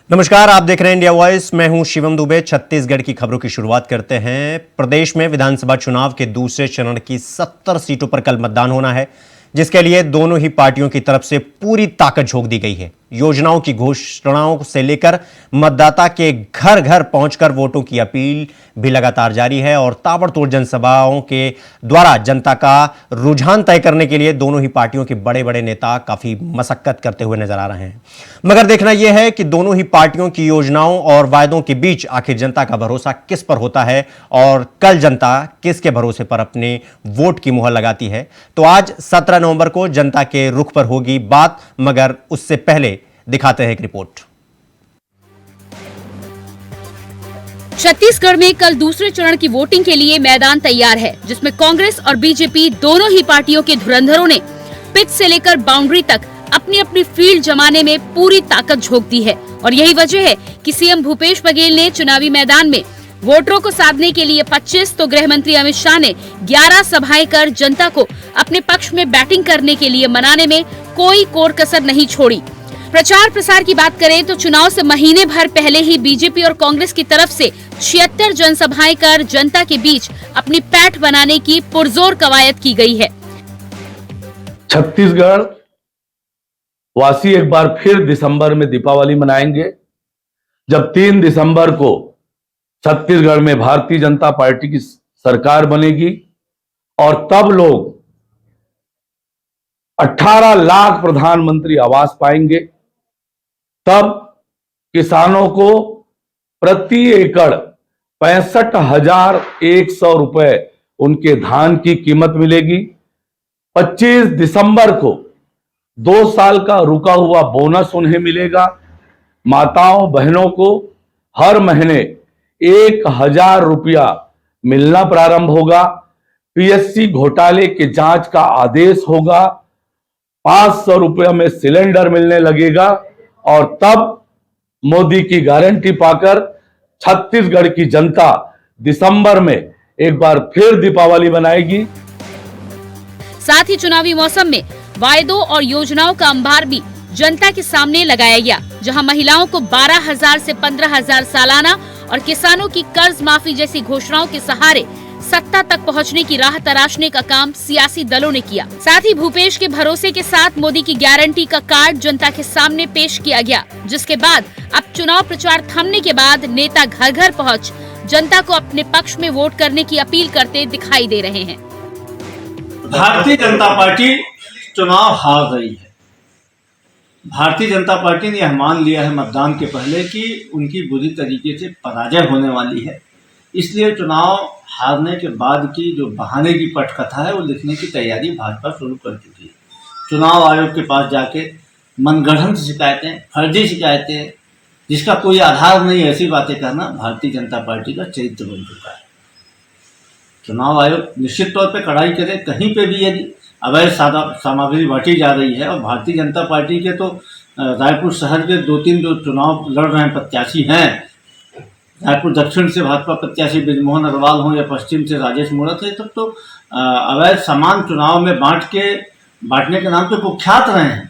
नमस्कार, आप देख रहे हैं इंडिया वॉइस। मैं हूं शिवम दुबे। छत्तीसगढ़ की खबरों की शुरुआत करते हैं। प्रदेश में विधानसभा चुनाव के दूसरे चरण की 70 सीटों पर कल मतदान होना है, जिसके लिए दोनों ही पार्टियों की तरफ से पूरी ताकत झोंक दी गई है। योजनाओं की घोषणाओं से लेकर मतदाता के घर घर पहुंचकर वोटों की अपील भी लगातार जारी है और ताबड़तोड़ जनसभाओं के द्वारा जनता का रुझान तय करने के लिए दोनों ही पार्टियों के बड़े बड़े नेता काफी मशक्कत करते हुए नजर आ रहे हैं। मगर देखना यह है कि दोनों ही पार्टियों की योजनाओं और वायदों के बीच आखिर जनता का भरोसा किस पर होता है और कल जनता किसके भरोसे पर अपने वोट की मुहर लगाती है। तो आज 17 नवंबर को जनता के रुख पर होगी बात, मगर उससे पहले दिखाते हैं एक रिपोर्ट। छत्तीसगढ़ में कल दूसरे चरण की वोटिंग के लिए मैदान तैयार है, जिसमें कांग्रेस और बीजेपी दोनों ही पार्टियों के धुरंधरों ने पिच से लेकर बाउंड्री तक अपनी अपनी फील्ड जमाने में पूरी ताकत झोंक दी है। और यही वजह है कि सीएम भूपेश बघेल ने चुनावी मैदान में वोटरों को साधने के लिए 25 तो गृह मंत्री अमित शाह ने 11 सभाएं कर जनता को अपने पक्ष में बैटिंग करने के लिए मनाने में कोई कोर कसर नहीं छोड़ी। प्रचार प्रसार की बात करें तो चुनाव से महीने भर पहले ही बीजेपी और कांग्रेस की तरफ से 76 जनसभाएं कर जनता के बीच अपनी पैठ बनाने की पुरजोर कवायद की गई है। छत्तीसगढ़ वासी एक बार फिर दिसंबर में दीपावली मनाएंगे, जब 3 दिसंबर को छत्तीसगढ़ में भारतीय जनता पार्टी की सरकार बनेगी और तब लोग 18 लाख प्रधानमंत्री आवास पाएंगे। तब किसानों को प्रति एकड़ 65,100 रुपए उनके धान की कीमत मिलेगी। 25 दिसंबर को 2 साल का रुका हुआ बोनस उन्हें मिलेगा। माताओं बहनों को हर महीने 1,000 रुपया मिलना प्रारंभ होगा। पीएससी घोटाले के जांच का आदेश होगा। 500 रुपया में सिलेंडर मिलने लगेगा और तब मोदी की गारंटी पाकर छत्तीसगढ़ की जनता दिसंबर में एक बार फिर दीपावली मनाएगी। साथ ही चुनावी मौसम में वायदों और योजनाओं का अंबार भी जनता के सामने लगाया गया, जहां महिलाओं को 12,000 से 15,000 सालाना और किसानों की कर्ज माफी जैसी घोषणाओं के सहारे सत्ता तक पहुंचने की राह तराशने का काम सियासी दलों ने किया। साथ ही भूपेश के भरोसे के साथ मोदी की गारंटी का कार्ड जनता के सामने पेश किया गया, जिसके बाद अब चुनाव प्रचार थमने के बाद नेता घर घर पहुंच जनता को अपने पक्ष में वोट करने की अपील करते दिखाई दे रहे हैं। भारतीय जनता पार्टी चुनाव हार रही है। भारतीय जनता पार्टी ने यह मान लिया है मतदान के पहले कि उनकी बुरी तरीके से पराजय होने वाली है, इसलिए चुनाव हारने के बाद की जो बहाने की पटकथा है वो लिखने की तैयारी भाजपा शुरू कर चुकी है। चुनाव आयोग के पास जाके मनगढ़ंत शिकायतें, फर्जी शिकायतें, जिसका कोई आधार नहीं, ऐसी बातें कहना भारतीय जनता पार्टी का चरित्र बन चुका है। चुनाव आयोग निश्चित तौर पर कड़ाई करे। कहीं पे भी यदि अवैध सामग्री बांटी जा रही है और भारतीय जनता पार्टी के तो रायपुर शहर के 2-3 जो चुनाव लड़ रहे हैं प्रत्याशी हैं, रायपुर दक्षिण से भाजपा प्रत्याशी बृजमोहन अग्रवाल हो या पश्चिम से राजेश मूणत है, तब तो अवैध सामान चुनाव में बांटने के नाम पे कुख्यात रहे हैं।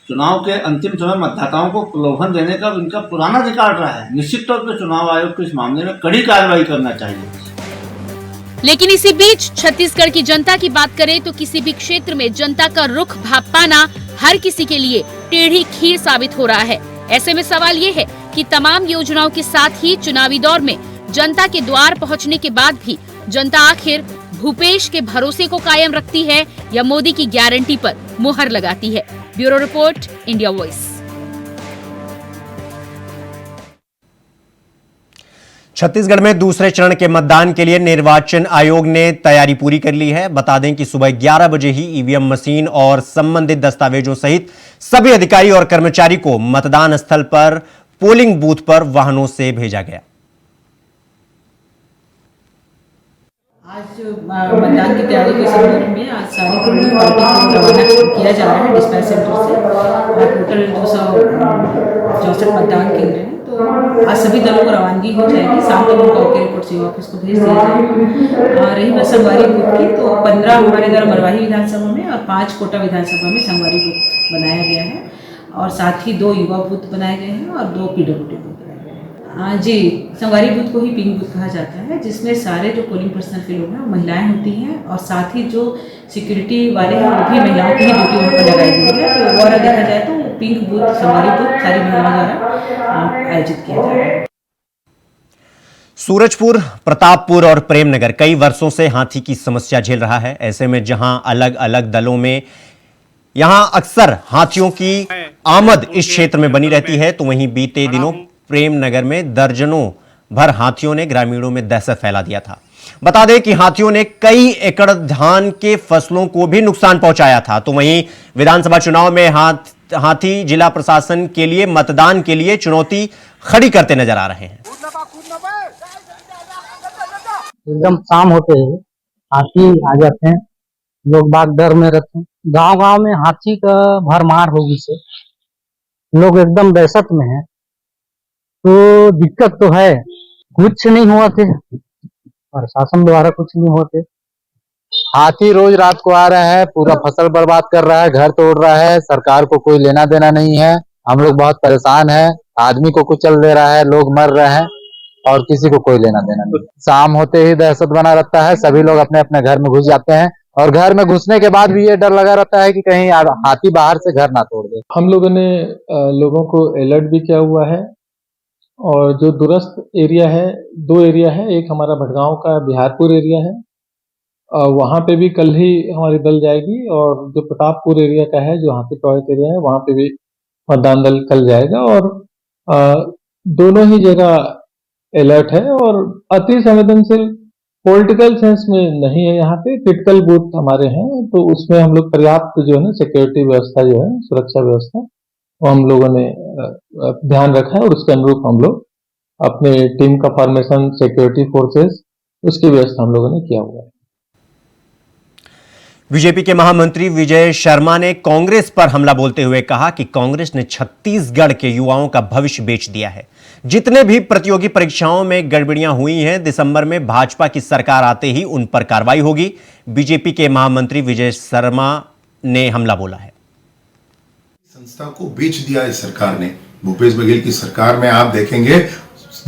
चुनाव के अंतिम समय मतदाताओं को प्रलोभन देने का इनका पुराना रिकॉर्ड रहा है। निश्चित तौर पर चुनाव आयोग को इस मामले में कड़ी कार्रवाई करना चाहिए। लेकिन इसी बीच छत्तीसगढ़ की जनता की बात करें तो किसी भी क्षेत्र में जनता का रुख भाप पाना हर किसी के लिए टेढ़ी खीर साबित हो रहा है। ऐसे में सवाल ये है कि तमाम योजनाओं के साथ ही चुनावी दौर में जनता के द्वार पहुंचने के बाद भी जनता आखिर भूपेश के भरोसे को कायम रखती है या मोदी की गारंटी पर मुहर लगाती है। Bureau report, India voice. Chhattisgarh में दूसरे चरण के मतदान के लिए निर्वाचन आयोग ने तैयारी पूरी कर ली है। बता दें कि सुबह 11 बजे ही ईवीएम मशीन और संबंधित दस्तावेजों सहित सभी अधिकारी और कर्मचारी को मतदान स्थल पर पोलिंग बूथ पर वाहनों से भेजा गया। आज मतदान की तैयारी के संदर्भ में आज सारी पोलिंग पार्टी को रवाना किया जा रहा है डिस्पैच सेंटर से। टोटल 264 मतदान केंद्र हैं, तो आज सभी दलों को रवानगी हो जाएगी। 7 दलों को ओके रिपोर्ट सेवा ऑफिस को भेज दिया जाएगा। रही बात संगवारी बूथ की, तो 15 हमारे द्वारा मरवाही विधानसभा में और 5 कोटा विधानसभा में संगवारी बूथ बनाया गया है। और साथ ही 2 युवा बूथ बनाए गए हैं और 2 PWD बूथ बनाए गए हैं। हाँ जी, संगवारी बूथ को ही पिंक बूथ कहा जाता है, जिसमें सारे जो पोलिंग पर्सनल के लोग हैं वो महिलाएं होती हैं और साथ ही जो सिक्योरिटी वाले हैं वो भी महिलाओं की ही ड्यूटी वहाँ पर लगाई गई है। तो ओवरऑल देखा जाए तो पिंक बूथ, संगवारी बूथ सारी महिलाओं द्वारा आयोजित किया जा रहा है। सूरजपुर, प्रतापपुर और प्रेमनगर कई वर्षों से हाथी की समस्या झेल रहा है। ऐसे में जहां अलग अलग दलों में यहां अक्सर हाथियों की आमद इस क्षेत्र में बनी रहती है, तो वहीं बीते दिनों प्रेमनगर में दर्जनों भर हाथियों ने ग्रामीणों में दहशत फैला दिया था। बता दें कि हाथियों ने कई एकड़ धान के फसलों को भी नुकसान पहुंचाया था। तो वहीं विधानसभा चुनाव में हाथी जिला प्रशासन के लिए मतदान के लिए चुनौती खड़ी करते नजर आ रहे हैं। एकदम शाम होते ही हाथी आ जाते हैं, लोग बाग डर में रहते हैं। गांव गांव में हाथी का भरमार होगी से लोग एकदम दहशत में हैं। तो दिक्कत तो है, कुछ नहीं हुआ थे, प्रशासन द्वारा कुछ नहीं होते। हाथी रोज रात को आ रहा है, पूरा फसल बर्बाद कर रहा है, घर तोड़ रहा है, सरकार को कोई लेना देना नहीं है। हम लोग बहुत परेशान हैं, आदमी को कुचल दे रहा है, लोग मर रहे हैं और किसी को कोई लेना देना नहीं। शाम होते ही दहशत बना रहता है, सभी लोग अपने अपने घर में घुस जाते हैं और घर में घुसने के बाद भी ये डर लगा रहता है कि कहीं हाथी बाहर से घर ना तोड़ दे। हम लोगों ने लोगों को अलर्ट भी किया हुआ है और जो दूरस्थ एरिया है, 2 एरिया है, एक हमारा भटगांव का बिहारपुर एरिया है, वहाँ पे भी कल ही हमारी दल जाएगी और जो प्रतापपुर एरिया का है, जो हाथी प्रभावित एरिया है, वहाँ पे भी मतदान दल कल जाएगा और दोनों ही जगह अलर्ट है और अति संवेदनशील पॉलिटिकल सेंस में नहीं है। यहाँ पे क्रिटिकल बूथ हमारे हैं, तो उसमें हम लोग पर्याप्त जो है ना सिक्योरिटी व्यवस्था जो है, सुरक्षा व्यवस्था, वो हम लोगों ने ध्यान रखा है और उसके अनुरूप हम लोग अपने टीम का फॉर्मेशन, सिक्योरिटी फोर्सेस, उसकी व्यवस्था हम लोगों ने किया हुआ है। बीजेपी के महामंत्री विजय शर्मा ने कांग्रेस पर हमला बोलते हुए कहा कि कांग्रेस ने छत्तीसगढ़ के युवाओं का भविष्य बेच दिया है। जितने भी प्रतियोगी परीक्षाओं में गड़बड़ियां हुई हैं, दिसंबर में भाजपा की सरकार आते ही उन पर कार्रवाई होगी। बीजेपी के महामंत्री विजय शर्मा ने हमला बोला है। संस्था को बेच दिया है सरकार ने। भूपेश बघेल की सरकार में आप देखेंगे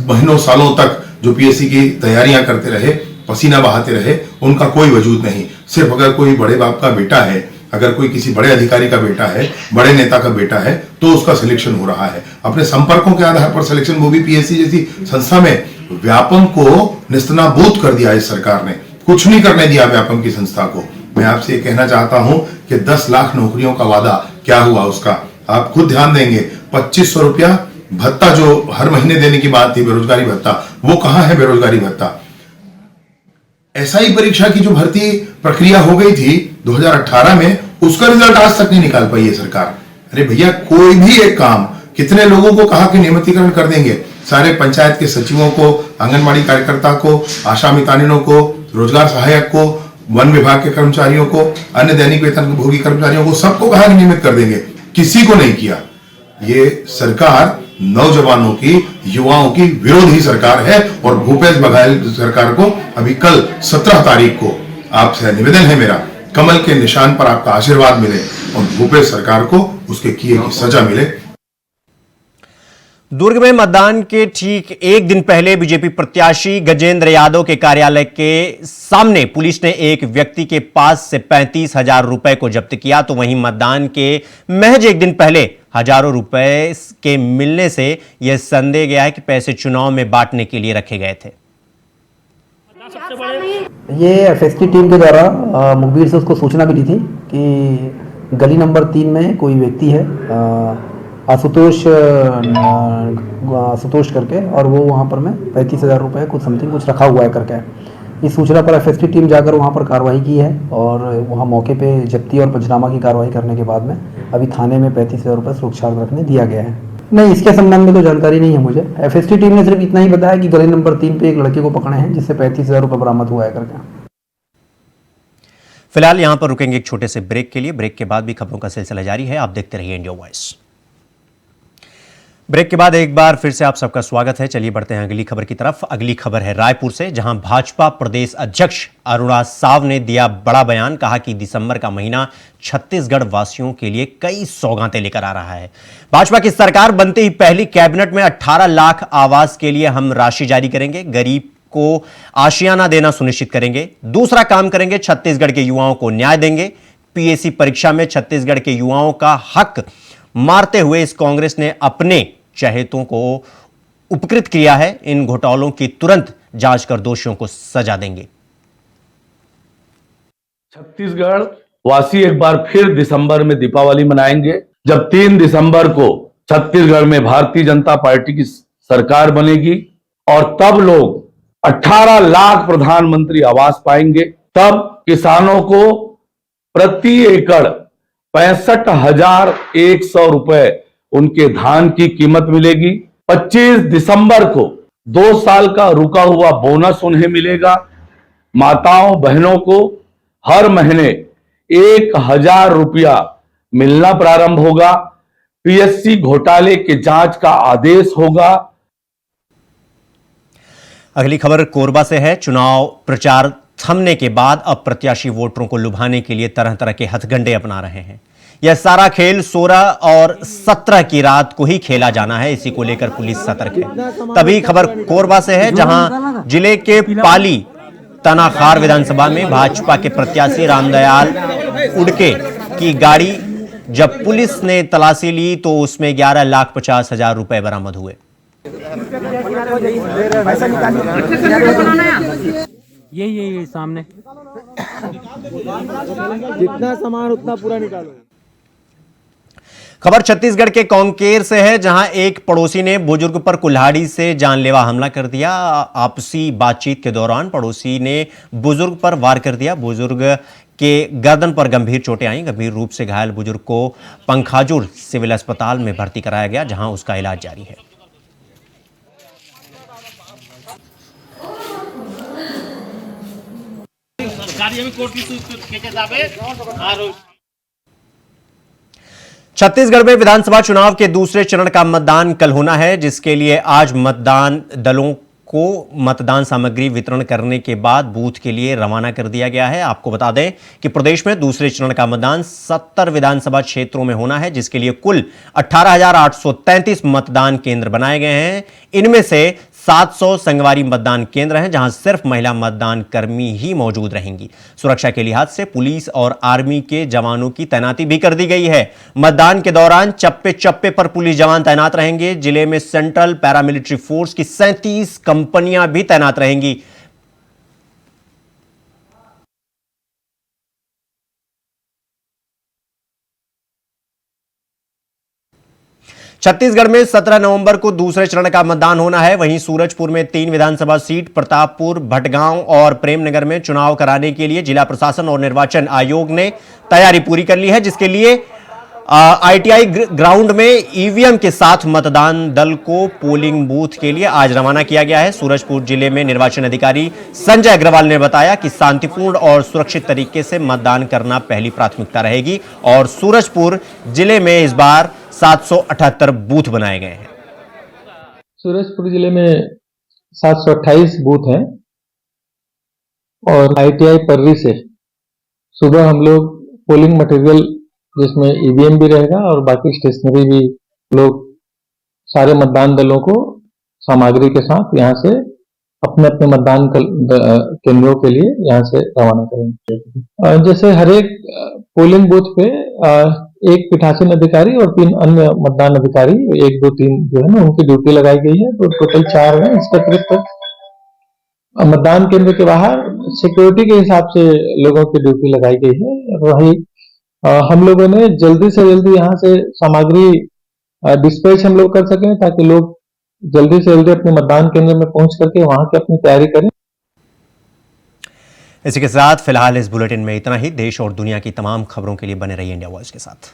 महीनों सालों तक जो पीएससी की तैयारियां करते रहे, पसीना बहाते रहे, उनका कोई वजूद नहीं। सिर्फ अगर कोई बड़े बाप का बेटा है, अगर कोई किसी बड़े अधिकारी का बेटा है, बड़े नेता का बेटा है, तो उसका सिलेक्शन हो रहा है अपने संपर्कों के आधार पर सिलेक्शन, वो भी पीएससी जैसी संस्था में। व्यापम को निस्तनाबूद कर दिया इस सरकार ने, कुछ नहीं करने दिया व्यापम की संस्था को। मैं आपसे ये कहना चाहता हूं कि 10 लाख नौकरियों का वादा क्या हुआ उसका, आप खुद ध्यान देंगे। 2500 रुपया भत्ता जो हर महीने देने की बात थी, बेरोजगारी भत्ता, वो कहां है बेरोजगारी भत्ता? एसआई परीक्षा की जो भर्ती प्रक्रिया हो गई थी 2018 में, उसका रिजल्ट आज तक नहीं निकाल पाई है सरकार। अरे भैया, कोई भी एक काम, कितने लोगों को कहा कि नियमितीकरण कर देंगे, सारे पंचायत के सचिवों को, आंगनबाड़ी कार्यकर्ता को, आशा मितानिनों को, रोजगार सहायक को, वन विभाग के कर्मचारियों को, अन्य दैनिक वेतनभोगी कर्मचारियों को, सबको कहा कि नियमित कर देंगे, किसी को नहीं किया। ये सरकार नौजवानों की, युवाओं की विरोधी सरकार है और भूपेश बघेल सरकार को अभी कल 17 तारीख को आपसे निवेदन है मेरा, कमल के निशान पर आपका आशीर्वाद मिले और भूपेश सरकार को उसके किए की सजा मिले। दुर्ग में मतदान के ठीक एक दिन पहले बीजेपी प्रत्याशी गजेंद्र यादव के कार्यालय के सामने पुलिस ने एक व्यक्ति के पास से 35,000 रुपए को जब्त किया। तो वहीं मतदान के महज एक दिन पहले हजारों रुपए के मिलने से यह संदेह गया है कि पैसे चुनाव में बांटने के लिए रखे गए थे। ये एफएसटी टीम के द्वारा मुखबिर से उसको सूचना मिली थी कि गली नंबर 3 में कोई व्यक्ति है, आशुतोष करके, और वो वहाँ पर में 35,000 रुपये कुछ समथिंग कुछ रखा हुआ है करके। इस सूचना पर एफएसटी टीम जाकर वहाँ पर कार्रवाई की है और वहाँ मौके पे जब्ती और पंचनामा की कार्रवाई करने के बाद में अभी थाने में 35,000 रुपये सुरक्षा रखने दिया गया है। नहीं, इसके संबंध में तो जानकारी नहीं है मुझे। एफएसटी टीम ने सिर्फ इतना ही बताया कि गली नंबर 3 पे एक लड़के को पकड़े हैं जिससे 35,000 रुपये बरामद हुआ है करके। फिलहाल यहां पर रुकेंगे एक छोटे से ब्रेक के लिए। ब्रेक के बाद भी खबरों का सिलसिला जारी है, आप देखते रहिए इंडिया वॉइस। ब्रेक के बाद एक बार फिर से आप सबका स्वागत है। चलिए बढ़ते हैं अगली खबर की तरफ। अगली खबर है रायपुर से, जहां भाजपा प्रदेश अध्यक्ष अरुणा साव ने दिया बड़ा बयान। कहा कि दिसंबर का महीना छत्तीसगढ़ वासियों के लिए कई सौगातें लेकर आ रहा है। भाजपा की सरकार बनते ही पहली कैबिनेट में 18 लाख आवास के लिए हम राशि जारी करेंगे। गरीब को आशियाना देना सुनिश्चित करेंगे। दूसरा काम करेंगे, छत्तीसगढ़ के युवाओं को न्याय देंगे। पीएससी परीक्षा में छत्तीसगढ़ के युवाओं का हक मारते हुए इस कांग्रेस ने अपने चहेतों को उपकृत किया है। इन घोटालों की तुरंत जांच कर दोषियों को सजा देंगे। छत्तीसगढ़ वासी एक बार फिर दिसंबर में दीपावली मनाएंगे, जब 3 दिसंबर को छत्तीसगढ़ में भारतीय जनता पार्टी की सरकार बनेगी और तब लोग 18 लाख प्रधानमंत्री आवास पाएंगे। तब किसानों को प्रति एकड़ 65,100 रुपए उनके धान की कीमत मिलेगी। 25 दिसंबर को 2 साल का रुका हुआ बोनस उन्हें मिलेगा। माताओं बहनों को हर महीने 1,000 रुपया मिलना प्रारंभ होगा। पीएससी घोटाले के जांच का आदेश होगा। अगली खबर कोरबा से है। चुनाव प्रचार थमने के बाद अब प्रत्याशी वोटरों को लुभाने के लिए तरह तरह के हथकंडे अपना रहे हैं। यह सारा खेल 16 और 17 की रात को ही खेला जाना है। इसी को लेकर पुलिस सतर्क है। तभी खबर कोरबा से है, जहां जिले के पाली तनाखार विधानसभा में भाजपा के प्रत्याशी रामदयाल उड़के की गाड़ी जब पुलिस ने तलाशी ली तो उसमें 11,50,000 रुपए बरामद हुए। ये सामने जितना सामान उतना पूरा निकालो। खबर छत्तीसगढ़ के कांकेर से है, जहां एक पड़ोसी ने बुजुर्ग पर कुल्हाड़ी से जानलेवा हमला कर दिया। आपसी बातचीत के दौरान पड़ोसी ने बुजुर्ग पर वार कर दिया। बुजुर्ग के गर्दन पर गंभीर चोटें आईं। गंभीर रूप से घायल बुजुर्ग को पंखाजुर सिविल अस्पताल में भर्ती कराया गया, जहां उसका इलाज जारी है। छत्तीसगढ़ में विधानसभा चुनाव के दूसरे चरण का मतदान कल होना है, जिसके लिए आज मतदान दलों को मतदान सामग्री वितरण करने के बाद बूथ के लिए रवाना कर दिया गया है। आपको बता दें कि प्रदेश में दूसरे चरण का मतदान 70 विधानसभा क्षेत्रों में होना है, जिसके लिए कुल 18,833 मतदान केंद्र बनाए गए हैं। इनमें से 700 संगवारी मतदान केंद्र हैं, जहां सिर्फ महिला मतदान कर्मी ही मौजूद रहेंगी। सुरक्षा के लिहाज से पुलिस और आर्मी के जवानों की तैनाती भी कर दी गई है। मतदान के दौरान चप्पे चप्पे पर पुलिस जवान तैनात रहेंगे। जिले में सेंट्रल पैरामिलिट्री फोर्स की 37 कंपनियां भी तैनात रहेंगी। छत्तीसगढ़ में 17 नवंबर को दूसरे चरण का मतदान होना है। वहीं सूरजपुर में 3 विधानसभा सीट, प्रतापपुर, भटगांव और प्रेमनगर में चुनाव कराने के लिए जिला प्रशासन और निर्वाचन आयोग ने तैयारी पूरी कर ली है, जिसके लिए आईटीआई ग्राउंड में ईवीएम के साथ मतदान दल को पोलिंग बूथ के लिए आज रवाना किया गया है। सूरजपुर जिले में निर्वाचन अधिकारी संजय अग्रवाल ने बताया कि शांतिपूर्ण और सुरक्षित तरीके से मतदान करना पहली प्राथमिकता रहेगी और सूरजपुर जिले में इस बार 778 बूथ बनाए गए हैं। सूरजपुर जिले में 728 बूथ हैं और आईटीआई पर्री से सुबह हम लोग पोलिंग मटेरियल, जिसमें ईवीएम भी रहेगा और बाकी स्टेशनरी भी, लोग सारे मतदान दलों को सामग्री के साथ यहाँ से अपने अपने मतदान केंद्रों के लिए यहाँ से रवाना करेंगे। जैसे हर एक पोलिंग बूथ पे एक पीठासीन अधिकारी और 3 अन्य मतदान अधिकारी, 1, 2, 3 जो है ना, उनकी ड्यूटी लगाई गई है, तो टोटल 4 है। इसके अतिरिक्त मतदान केंद्र के बाहर सिक्योरिटी के हिसाब से लोगों की ड्यूटी लगाई गई है। वही हम लोगों ने जल्दी से जल्दी यहाँ से सामग्री डिस्पैच हम लोग कर सकें, ताकि लोग जल्दी से जल्दी अपने मतदान केंद्र में पहुंच करके वहां की अपनी तैयारी करें। इसी के साथ फिलहाल इस बुलेटिन में इतना ही। देश और दुनिया की तमाम खबरों के लिए बने रहिए इंडिया वॉइस के साथ।